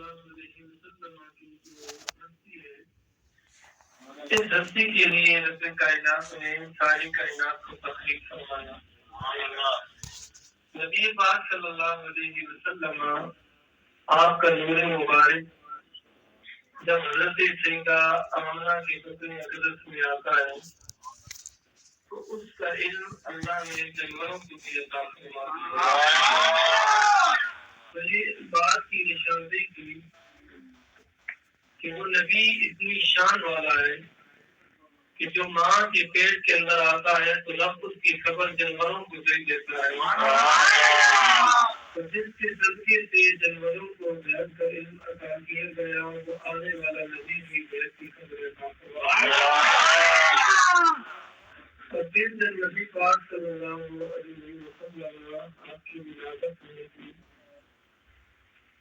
اللہ علیہ وسلم کی جو ہستی ہے، اس ہستی کے لیے رب کائنات نے ساری کائنات کو تخلیق فرمایا۔ نبی پاک صلی اللہ علیہ وسلم آپ کا نور مبارک جب حضرت سیدہ آمنہ کی بطن اقدس میں آتا ہے تو اس کا علم اللہ نے جانوروں کو بھی عطا فرمایا۔ مجھے اس بات کی نشاندہی کی کہ وہ نبی اتنی شان والا ہے کہ جو ماں کے پیٹ کے اندر آتا ہے تو رب اس کی خبر جانوروں کو دے دیتا ہے۔ تو جس کے ذریعے سے جانوروں کو غیب کا علم عطا کیا گیا وہ آنے والا نبی بھی غیب کی خبر عطا فرمایا۔ اور پھر جب نبی پاک صلی اللہ علیہ وسلم آپ کی ولادت ہوئی تھی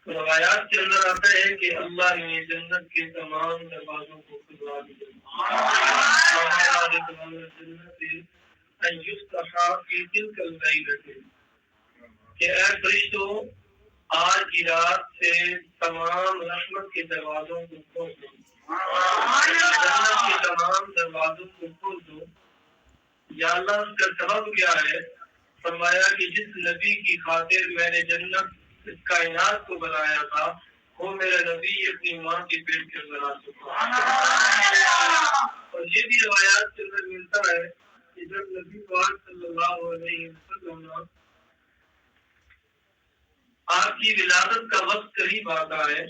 تو روایات کے اندر آتا ہے کہ اللہ نے جنت کے تمام دروازوں کو کھلوا دیا۔ کہ اے فرشتوں آج کی رات سے تمام رحمت کے دروازوں کو کھول دو، جنت کے تمام دروازوں کو کھول دو۔ یا اللہ اس کا سبب کیا ہے؟ فرمایا کہ جس نبی کی خاطر میں نے جنت اس کائنات کو بنایا تھا وہ میرا نبی اپنی ماں کے پیٹ کے اندر آ چکا۔ اور یہ بھی روایات کے اندر ملتا ہے کہ جب نبی پاک صلی اللہ علیہ وسلم آپ کی ولادت کا وقت قریب آتا ہے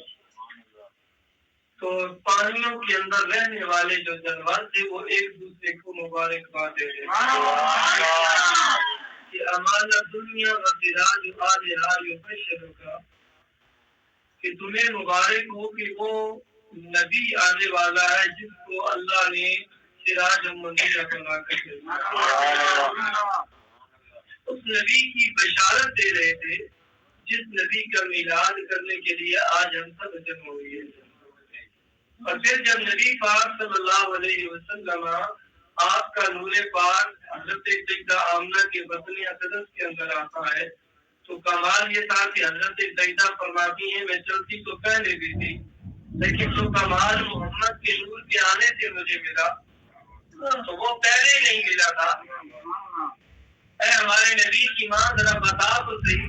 تو پانیوں کے اندر رہنے والے جو جانور تھے وہ ایک دوسرے کو مبارکباد دے رہے کہ امان دنیا و سراج آلہا یبشرک، کہ تمہیں مبارک ہو کہ وہ نبی آنے والا ہے جس کو اللہ نے سراج منیر بنا کر دیا۔ اس نبی کی بشارت دے رہے تھے جس نبی کا میلاد کرنے کے لیے آج ہم سب جمع ہوئے ہیں۔ اور پھر جب نبی پاک صلی اللہ علیہ وسلم آپ کا نور پاک حضرت سیدہ آمنہ کے بطن اقدس کے اندر آتا ہے تو کمال یہ تھا کہ حضرت سیدہ فرماتی ہیں میں چلتی تو پہلے بھی تھی لیکن جو کمال محمد کے نور کے آنے سے مجھے ملا تو وہ پہلے نہیں ملا تھا۔ اے ہمارے نبی کی ماں ذرا بتا تو صحیح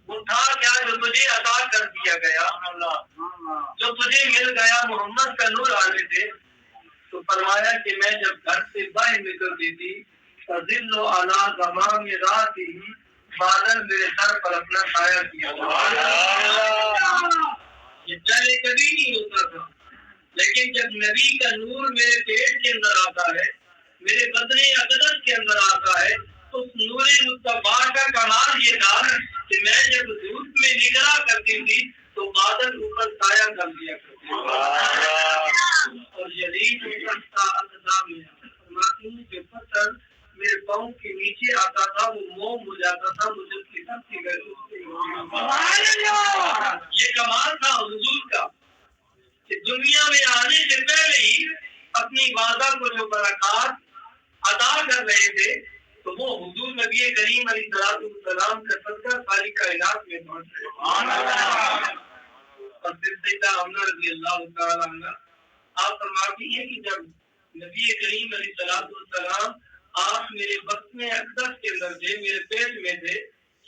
وہ تھا کیا جو تجھے عطا کر دیا گیا، جو تجھے مل گیا محمد کا نور آنے سے؟ تو فرمایا کہ میں جب گھر سے باہر نکلتی تھی فضل و علی غمام راتی بادل میرے سر پر اپنا سایہ کیا۔ یہ پہلے کبھی نہیں ہوتا تھا لیکن جب نبی کا نور میرے پیٹ کے اندر آتا ہے، میرے بدن اقدس کے اندر آتا ہے تو نور مصطفیٰ کا کمال یہ تھا کہ میں جب دھوپ میں نکلا کرتی تھی تو بادل اوپر سایہ کر دیا کرتے اور یزید کے پتھر میرے پاؤں کے نیچے آتا تھا وہ موم ہو جاتا تھا مجھے اس کی سب کی یہ کمال تھا حضور کا کہ دنیا میں آنے سے پہلے ہی اپنی وعدہ کو جو برکات عطا کر رہے تھے تو وہ حضور نبی کریم علیہ السلام کا صدقہ ساری کائنات میں پہنچ گئے۔ اور پھر سیدہ آمنہ رضی اللہ تعالی عنہ آپ فرماتی ہیں کہ جب نبی کریم علیہ السلام آپ میرے بطن اقدس کے اندر تھے، میرے پیٹ میں تھے،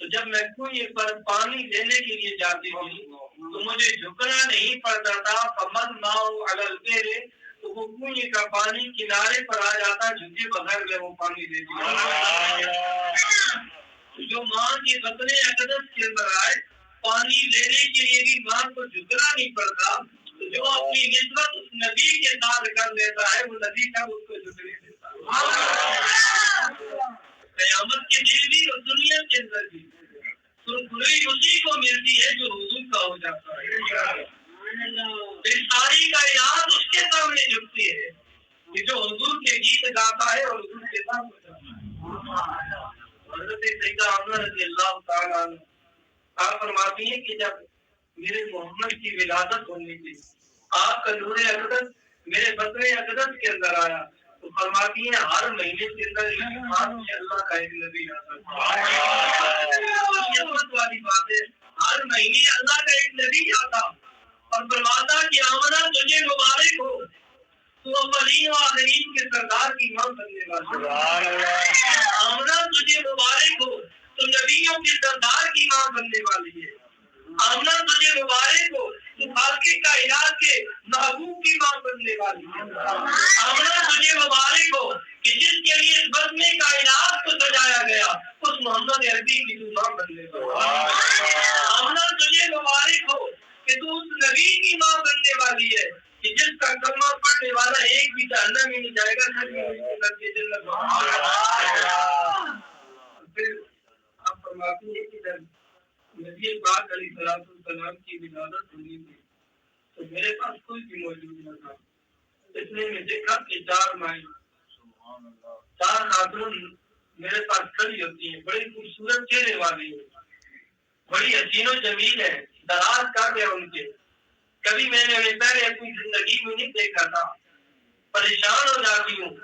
تو جب میں کنویں پر پانی لینے کے لیے جاتی تھی تو مجھے جھکنا نہیں پڑتا تھا۔ فمن ماء علی البئر، تو وہ کنویں کا پانی کنارے پر آ جاتا جھکے بغیر میں وہ پانی دیتی۔ جو ماں کے بطن اقدس کے اندر آئے پانی لینے کے لیے بھی ماں کو جھکنا نہیں پڑتا، تو جو اپنی نسبت اس نبی کے ساتھ کر لیتا ہے وہ نبی کا اس کو جھکنے دیتا ہے۔ قیامت کے دن بھی اور دنیا کے اندر بھی سرخروئی اسی کو ملتی ہے جو حضور کا ہو جاتا ہے۔ ساری کائنات اس کے سامنے جھکتی ہے کہ جو حضور کے گیت گاتا ہے اور حضور کے ساتھ ہو جاتا ہے۔ حضرت سیدہ آمنہ رضی اللہ تعالیٰ عنہ آپ فرماتی ہیں کہ جب میرے محمد کی ولادت ہونے کی آپ کا نور اقدس میرے بطن اقدس کے اندر آیا تو فرماتی ہیں ہر مہینے کے اندر اللہ کا ایک نبی آتا ہے۔ والی بات ہے ہر مہینے اللہ کا ایک نبی آتا اور فرماتا کہ آمنہ تجھے مبارک ہو، تو اولین و آخرین کے سردار کی ماں بننے والی ہے۔ آمنہ تجھے مبارک ہو، تو نبیوں کے سردار کی ماں بننے والی ہے۔ آمنہ تجھے مبارک ہو، تو خالق کائنات کے محبوب کی ماں بننے والی ہے۔ آمنہ تجھے مبارک ہو کہ جس کے لیے اس بزم کائنات کو سجایا گیا اس محمد عربی کی تو ماں بننے والی ہے۔ آمنہ تجھے مبارک ہو کہ تو اس نبی کی ماں بننے والی ہے کہ جس کا کلمہ پڑھنے والا ایک بھی جہنم میں نہیں جائے گا، پھر آپ فرماتی ہیں کہ جب نبی پاک علیہ السلام کی ولادت ہوئی تھی تو میرے پاس کوئی بھی موجود نہ تھا، اس لیے میں دیکھا کہ 4 مائیں 4 خاتون میرے پاس کھڑی ہوتی ہیں، بڑی خوبصورت چہرے والی ہیں، بڑی حسین و جمیل ہے، دراز کر گیا ان کے، کبھی میں نے انہیں پہلے اپنی زندگی میں نہیں دیکھا تھا، پریشان ہو جاتی ہوں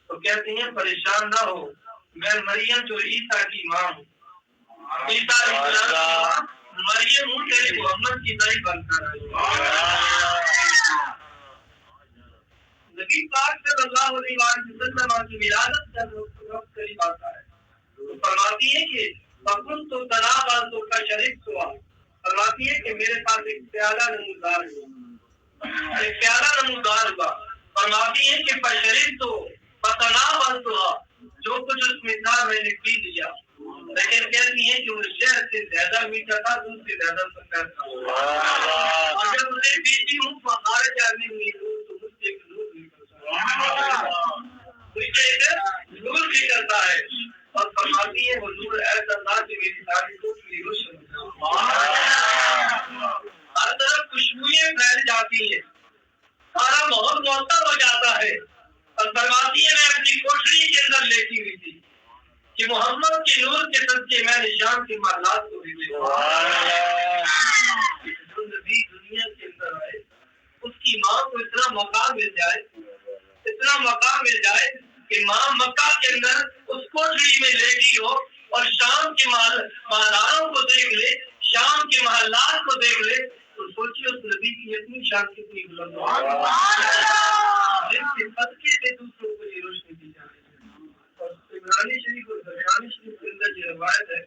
تو کہتی ہیں پریشان نہ ہو، میں مریم جو عیسیٰ کی ماں ہوں، عیسیٰ علیہ السلام مریم ہوں، تیرے محمد کی دائی بن کر آئی۔ نبی پاک صلی اللہ علیہ وسلم کی ولادت جب وقت قریب آتا ہے تو فرماتی ہے کہ فکن تو تناب تو کا شریف ہوا، فرماتی ہے کہ میرے پاس ایک پیالہ نمودار ہوا، ایک پیالہ نمودار ہوا، فرماتی ہے کہ فشریف تو فتناب تو جو کچھ اس میں تھا میں نے پی لیا، لیکن کہتی ہے کہ وہ شہد سے زیادہ میٹھا تھا، دودھ سے زیادہ سفید تھا، اور جب اسے پیتی ہوں خارج آنے میں تو مجھ سے ایک نور نکلتا ہے اور فرماتی ہے وہ نور ایسا تھا کہ میری ساری کی روشن ہر طرف خوشبوئیں پھیل جاتی ہیں، سارا ماحول معطر ہو جاتا ہے، اور فرماتی ہے میں اپنی کوٹری کے اندر لیٹی ہوئی تھی کہ محمد کے نور کے صدقے میں نے شام کے محلات کو بھی دیکھا۔ جو نبی دنیا کے اندر آئے اس کی ماں کو اتنا مقام مل جائے، اتنا مقام مل جائے کہ ماں مکہ کے اندر اس کوٹری میں لیٹی ہو اور شام کے مالداروں کو دیکھ لے، شام کے محلات کو دیکھ لے، تو سوچیے اس نبی کی اتنی شان کتنی بلند جس کے صدقے سے دوسروں کو یہ روشنی دی جا رہی ہے۔ اور عمرانی شریف اور درمیانی شریف کے اندر یہ روایت ہے،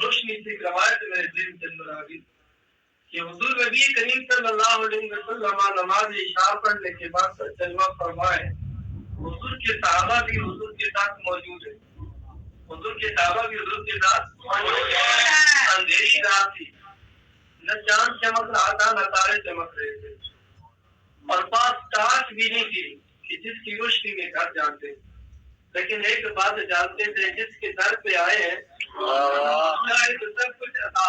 روشنی سے روایت میرے ذہن کے اندر آ گئی کہ حضور نبی کریم صلی اللہ علیہ وسلم نماز عشاء پڑھنے کے بعد تجربہ فرمائے، حضور کے صحابہ بھی حضور کے ساتھ موجود ہیں، حضور کے صحابہ بھی حضور کے ساتھ موجود ہیں، اندھیری رات تھی، نہ چاند چمک رہا تھا نہ تارے چمک رہے تھے، اور پاس ٹارچ بھی نہیں تھی کہ جس کی روشنی میں گھر جانتے، لیکن ایک بات جانتے تھے جس کے در پہ آئے ہیں سب کچھ عطا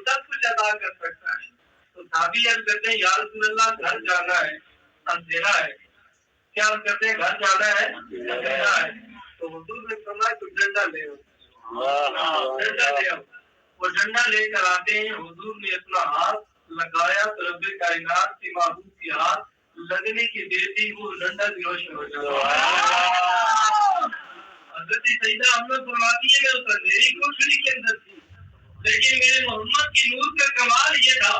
سب کچھ ادا کر سکتا ہے۔ تو صحابی عرض کرتے ہیں یا رسول اللہ گھر جانا ہے، اندھیرا ہے، کیا عرض کرتے ہیں گھر جانا ہے اندھیرا ہے، تو حضور نے فرمایا تو ڈنڈا لے آؤ، ڈنڈا لے آؤ، وہ ڈنڈا لے کر آتے ہیں، حضور نے اپنا ہاتھ لگایا تو رب کائنات کے محبوب کے ہاتھ لگنے کی دیتی وہ ڈنڈا بھی روشن ہو جاتا۔ حضرت سیدہ احمد فرماتی ہے میں اس اندھیری کوٹری کے اندر تھی، لیکن میرے محمد کی نور کا کمال یہ تھا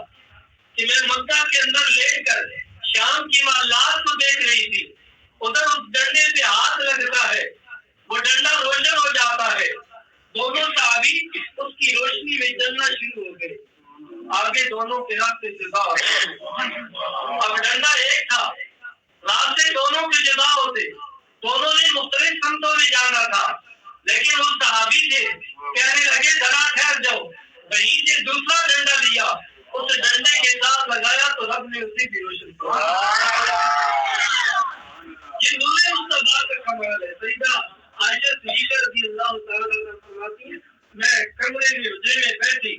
کہ میں مکہ کے اندر لیٹ کر شام کی محلات کو دیکھ رہی تھی، ادھر اس ڈنڈے پہ ہاتھ لگتا ہے، وہ ڈنڈا روشن ہو جاتا ہے، دونوں صحابی اس کی روشنی میں چلنا شروع ہو گئے، آگے دونوں کے راستے جدا ہوتے، اب ڈنڈا ایک تھا، راستے دونوں کے جدا ہوتے، دونوں نے مختلف سمتوں میں جانا تھا، لیکن وہ صحابی تھے کہنے لگے ذرا ٹھہر جاؤ، وہیں سے دوسرا ڈنڈا لیا، اس ڈنڈے کے ساتھ لگایا تو رب نے اسی کی روشن کیا۔ یہ نور مصطفیٰ کا کمال ہے۔ سیدہ عائشہ صدیقہ رضی اللہ تعالی عنہا فرماتی ہیں میں کمرے میں حجرے میں بیٹھی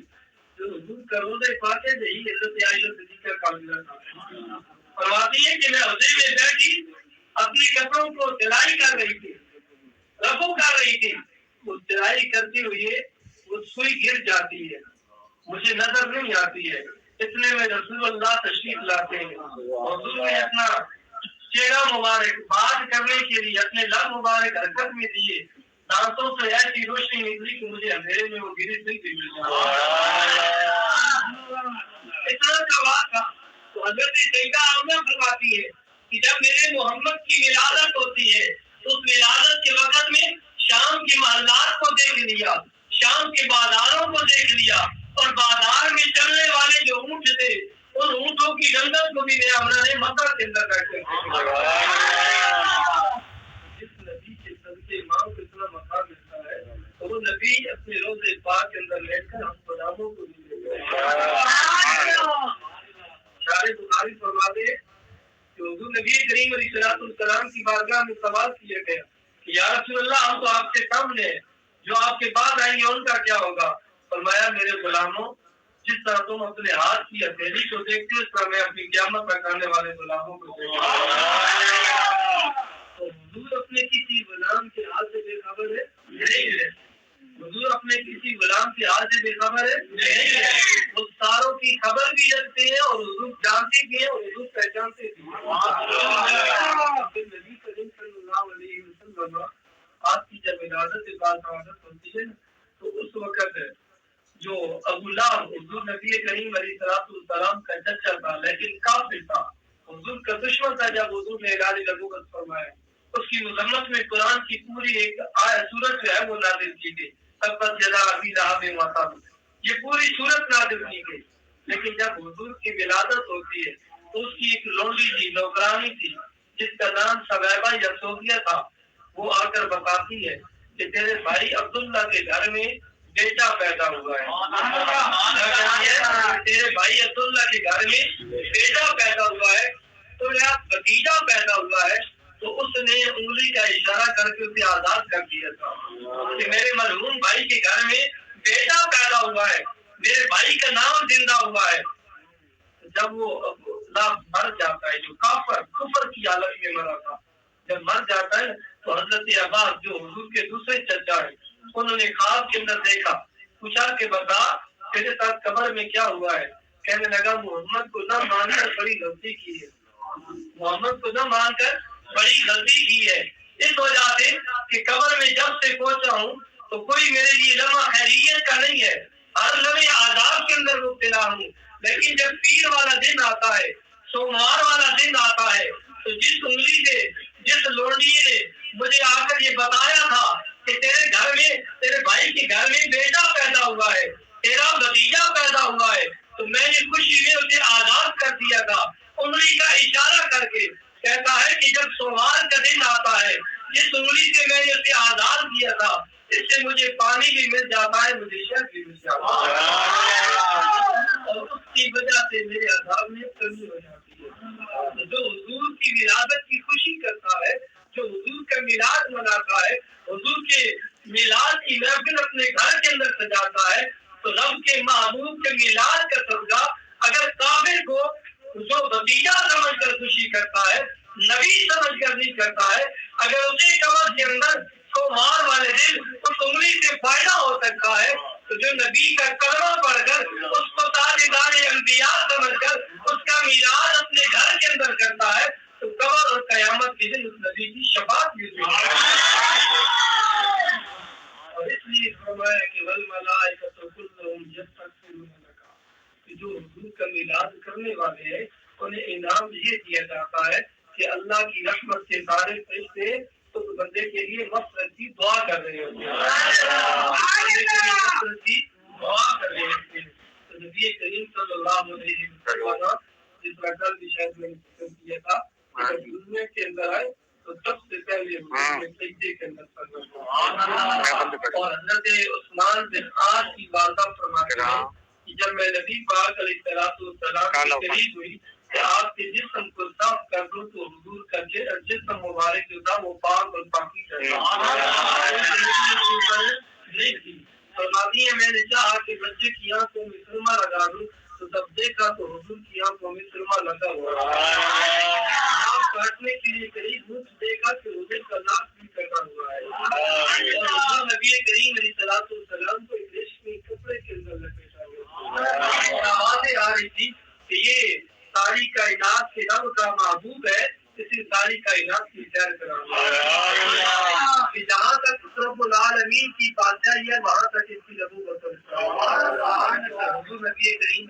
جو حضور کا روضہ پاک ہے یہی حضرت عائشہ صدیقہ کا حجرہ تھا، فرماتی ہے کہ میں حجرے میں بیٹھی اپنے کپڑوں کو سلائی کر رہی تھی، رفو کر رہی تھی، وہ سلائی کرتے ہوئے وہ سوئی گر جاتی ہے، مجھے نظر نہیں آتی ہے، اتنے میں رسول اللہ تشریف لاتے ہیں، حضور نے اپنا چہرہ مبارک بات کرنے کے لیے اپنے لب مبارک حرکت میں دیے، دانتوں سے ایسی روشنی نکلی کہ مجھے اندھیرے میں وہ گری نہیں تھی۔ حضرت سیدہ آمنہ فرماتی ہے کہ جب میرے محمد کی ولادت ہوتی ہے تو اس ولادت کے وقت میں شام کے محلات کو دیکھ لیا، شام کے بازاروں کو دیکھ لیا، اور بازار میں چلنے والے جو اونٹ تھے ان اونٹوں کی گندم کو بھی میرا آمنہ نے مکہ کے اندر بیٹھ کر جس نبی کے صدقے ماں کو اتنا مقام ملتا ہے تو وہ نبی اپنے روضے پاک کے اندر لیٹ کر ہم غلاموں کو بھی شارح بخاری فرماتے ہیں کہ حضور نبی کریم علیہ الصلوۃ والسلام کی بارگاہ میں سوال کیا گیا کہ یا رسول اللہ ہم تو آپ کے سامنے ہیں، جو آپ کے بعد آئیں گے ان کا کیا ہوگا؟ فرمایا میرے غلاموں، جس طرح تم اپنے ہاتھ کی ہتھیلی کو دیکھتے ہو اس طرح میں اپنی قیامت تک آنے والے غلاموں کو دیکھتا ہوں۔ تو حضور اپنے کسی غلام کے حال سے بے خبر ہے نہیں ہے، حضور اپنے کسی غلام کے حال سے بے خبر ہے نہیں ہے، وہ ساروں کی خبر بھی رکھتے ہیں اور حضور جانتے بھی ہیں اور حضور پہچانتے بھی ہیں۔ نبی کریم صلی اللہ علیہ وسلم آپ کی جب ولادت کے بعد عادت ہوتی ہے تو اس وقت جو ابو لہب حضور نبی کریم علیہ السلام کا چچا تھا لیکن کافر تھا، حضور کا دشمن تھا، جب حضور نے اعلان نبوت فرمایا اس کی مذمت میں قرآن کی پوری ایک سورت جو ہے وہ نازل کی گئی، تبت یدا ابی لہب وتب، یہ پوری سورت نازل کی گئی۔ لیکن جب حضور کی ولادت ہوتی ہے تو اس کی ایک لونڈی تھی، نوکرانی تھی جس کا نام ثویبہ یا صوفیہ تھا، وہ آ کر بتاتی ہے کہ تیرے بھائی عبداللہ کے گھر میں بیٹا پیدا ہوا ہے، تیرے بھائی عبداللہ کے گھر میں بیٹا پیدا ہوا ہے تو یا بھتیجا پیدا ہوا ہے، تو اس نے انگلی کا اشارہ کر کے اسے آزاد کر دیا تھا کہ میرے مرحوم بھائی کے گھر میں بیٹا پیدا ہوا ہے، میرے بھائی کا نام زندہ ہوا ہے۔ جب وہ مر جاتا ہے، جو کفر کی حالت میں مرا تھا، جب مر جاتا ہے تو حضرت عباس جو حضور کے دوسرے چچا ہیں انہوں نے خواب کے اندر دیکھا، پوچھا کہ بتا تیرے ساتھ قبر میں کیا ہوا ہے؟ کہنے لگا محمد کو نہ مان کر بڑی غلطی کی ہے، محمد کو نہ مان کر بڑی غلطی کی ہے، اس وجہ سے کہ قبر میں جب سے پہنچا ہوں تو کوئی میرے لیے لمحہ خیریت کا نہیں ہے، ہر لمحے عذاب کے اندر مبتلا ہوں، لیکن جب پیر والا دن آتا ہے، سوموار والا دن آتا ہے تو جس انگلی سے جس لونڈی نے مجھے آ کر یہ بتایا تھا کہ تیرے گھر میں تیرے بھائی کے گھر میں بیٹا پیدا ہوا ہے، تیرا بھتیجا پیدا ہوا ہے، تو میں نے خوشی میں اسے آزاد کر دیا تھا، انگلی کا اشارہ کر کے کہتا ہے کہ جب سوموار کا دن آتا ہے جس انگلی سے میں نے اسے آزاد کیا تھا اس سے مجھے پانی بھی مل جاتا ہے، مجھے شہد بھی مل جاتا ہے، اور اس کی وجہ سے میرے عذاب میں کمی ہو جاتی ہے۔ جو حضور کی ولادت کی خوشی کرتا ہے، جو حضور کا میلاد مناتا ہے، حضور کے میلاد کی محفل اپنے گھر کے اندر سجاتا ہے، تو رب کے محبوب کے میلاد کا صدقہ اگر کافر کو جو بھتیجا سمجھ کر خوشی کرتا ہے، نبی سمجھ کر نہیں کرتا ہے، اگر اسے قبر کے اندر سوموار والے دن اس انگلی سے فائدہ ہو سکتا ہے تو جو نبی کا کلمہ پڑھ کر اس کو تاجدار انبیاء سمجھ کر اس کا میلاد اپنے گھر کے اندر کرتا ہے تو قبر اور قیامت کے دن اس نبی کی شفاعت ملتی ہے۔ اور اس لیے فرمایا کہ والملائکۃ کلهم یستغفرون لک، کہ جو حضور کا میلاد کرنے والے ہیں انہیں انعام یہ دیا جاتا ہے کہ اللہ کی رحمت سے سارے فرشتے تو بندے کے لیے مغفرت کی دعا کر رہے ہوتے ہیں، مغفرت کی دعا کر رہے ہوتے ہیں۔ تو نبی کریم صلی اللہ علیہ وسلم جس طرح کل بھی شاید میں نے ذکر کیا تھا کہ جب دنیا کے اندر آئے تو سب سے پہلے سجدے کے اندر اور حضرت عثمان بن عاص کی والدہ فرماتے ہیں کہ جب میں نبی پاک علیہ السلام کے قریب ہوئی کہ آپ کے جسم کو صاف کر دوں تو حضور کا جسم مبارک جو تھا وہ پاک اور پاکیزہ تھا۔ فرماتی ہے میں نے چاہا کہ بچے کی آنکھوں میں سرما لگا دوں تو جب دیکھا تو حضور کی آنکھوں میں سرما لگا ہوا ناک کاٹنے کے لیے قریب ہوں تو دیکھا کہ حضور کا ناک بھی کٹا ہوا ہے، اور حضور نبی کریم علیہ السلام کو ایک ریشمی کپڑے کے اندر لپیٹا ہوا، آوازیں آ رہی تھی کہ یہ ساری کائنات کے رب کا محبوب ہے، اسی ساری کائنات کی سیر کرا کہ جہاں تک رب العالمین کی بادشاہی ہے وہاں تک اس کی نبوت حضور نبی کریم